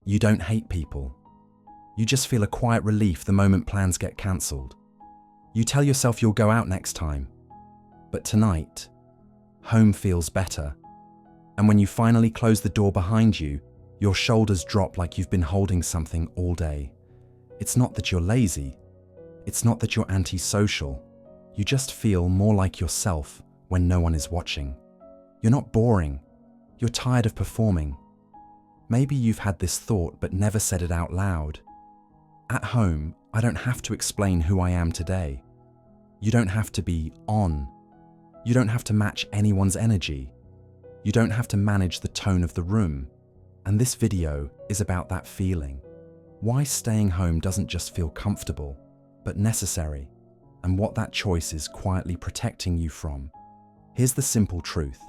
You don't hate people. You just feel a quiet relief the moment plans get cancelled. You tell yourself you'll go out next time. But tonight, home feels better. And when you finally close the door behind you, your shoulders drop like you've been holding something all day. It's not that you're lazy. It's not that you're antisocial. You just feel more like yourself when no one is watching. You're not boring. You're tired of performing. Maybe you've had this thought but never said it out loud. At home, I don't have to explain who I am today. You don't have to be on. You don't have to match anyone's energy. You don't have to manage the tone of the room. And this video is about that feeling. Why staying home doesn't just feel comfortable, but necessary, and what that choice is quietly protecting you from. Here's the simple truth.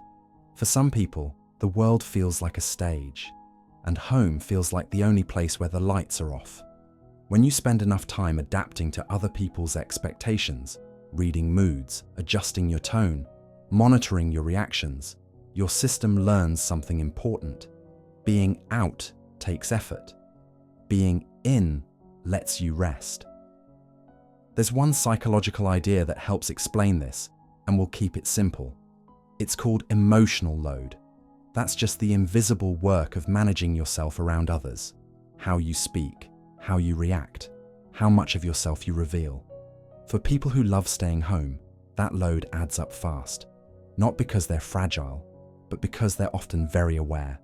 For some people, the world feels like a stage, and home feels like the only place where the lights are off. When you spend enough time adapting to other people's expectations, reading moods, adjusting your tone, monitoring your reactions, your system learns something important. Being out takes effort. Being in lets you rest. There's one psychological idea that helps explain this, and we'll keep it simple. It's called emotional load. That's just the invisible work of managing yourself around others. How you speak, how you react, how much of yourself you reveal. For people who love staying home, that load adds up fast. Not because they're fragile, but because they're often very aware.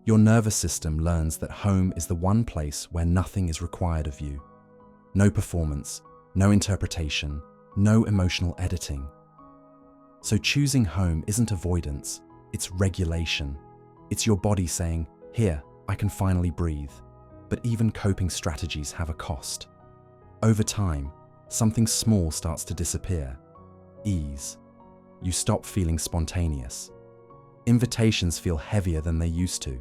Your nervous system learns that home is the one place where nothing is required of you. No performance, no interpretation, no emotional editing. So choosing home isn't avoidance, it's regulation. It's your body saying, "Here, I can finally breathe." But even coping strategies have a cost. Over time, something small starts to disappear. Ease. You stop feeling spontaneous. Invitations feel heavier than they used to.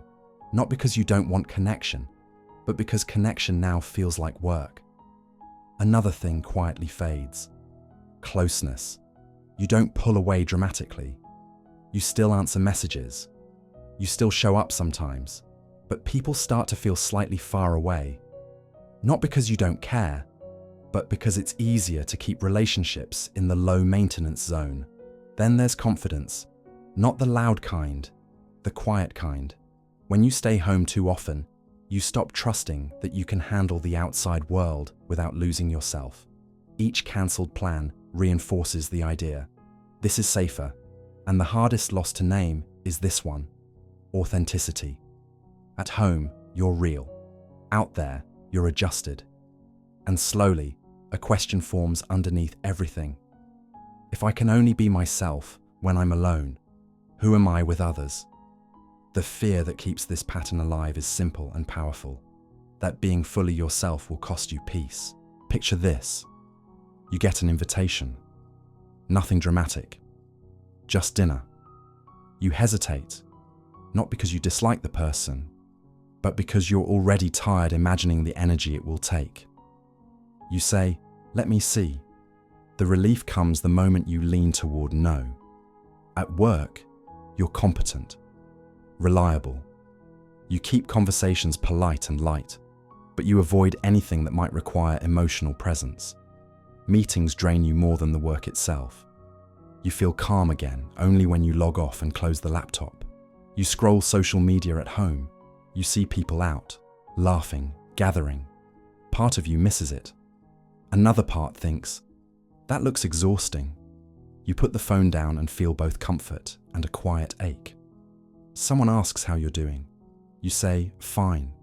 Not because you don't want connection, but because connection now feels like work. Another thing quietly fades. Closeness. You don't pull away dramatically. You still answer messages. You still show up sometimes, but people start to feel slightly far away. Not because you don't care, but because it's easier to keep relationships in the low maintenance zone. Then there's confidence. Not the loud kind, the quiet kind. When you stay home too often, you stop trusting that you can handle the outside world without losing yourself. Each cancelled plan reinforces the idea. This is safer, and the hardest loss to name is this one: authenticity. At home, you're real. Out there, you're adjusted. And slowly, a question forms underneath everything. If I can only be myself when I'm alone, who am I with others? The fear that keeps this pattern alive is simple and powerful. That being fully yourself will cost you peace. Picture this. You get an invitation. Nothing dramatic. Just dinner. You hesitate, not because you dislike the person, but because you're already tired imagining the energy it will take. You say, "Let me see." The relief comes the moment you lean toward no. At work, you're competent, reliable. You keep conversations polite and light, but you avoid anything that might require emotional presence. Meetings drain you more than the work itself. You feel calm again only when you log off and close the laptop. You scroll social media at home. You see people out, laughing, gathering. Part of you misses it. Another part thinks, "That looks exhausting." You put the phone down and feel both comfort and a quiet ache. Someone asks how you're doing. You say, "Fine."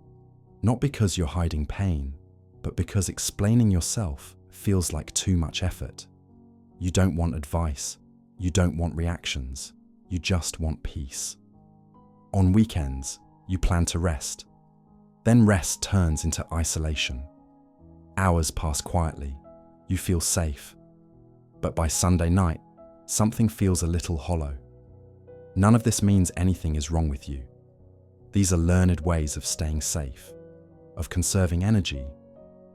Not because you're hiding pain, but because explaining yourself feels like too much effort. You don't want advice. You don't want reactions. You just want peace. On weekends, you plan to rest. Then rest turns into isolation. Hours pass quietly. You feel safe. But by Sunday night, something feels a little hollow. None of this means anything is wrong with you. These are learned ways of staying safe, of conserving energy,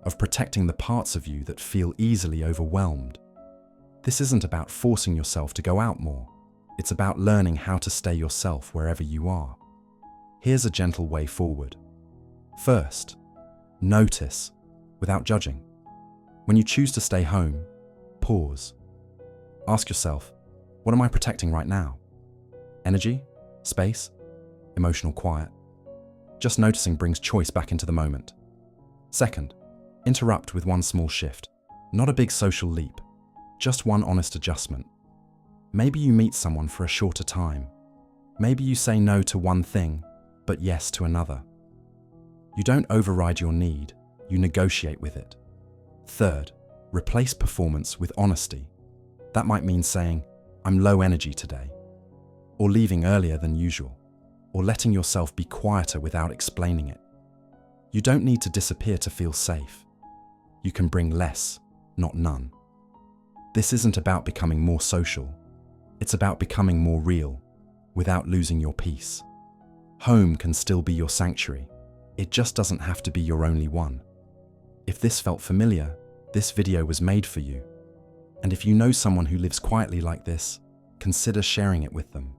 of protecting the parts of you that feel easily overwhelmed. This isn't about forcing yourself to go out more. It's about learning how to stay yourself wherever you are. Here's a gentle way forward. First, notice without judging. When you choose to stay home, pause. Ask yourself, what am I protecting right now? Energy? Space? Emotional quiet? Just noticing brings choice back into the moment. Second, interrupt with one small shift. Not a big social leap, just one honest adjustment. Maybe you meet someone for a shorter time. Maybe you say no to one thing, but yes to another. You don't override your need, you negotiate with it. Third, replace performance with honesty. That might mean saying, I'm low energy today, or leaving earlier than usual, or letting yourself be quieter without explaining it. You don't need to disappear to feel safe. You can bring less, not none. This isn't about becoming more social. It's about becoming more real, without losing your peace. Home can still be your sanctuary. It just doesn't have to be your only one. If this felt familiar, this video was made for you. And if you know someone who lives quietly like this, consider sharing it with them.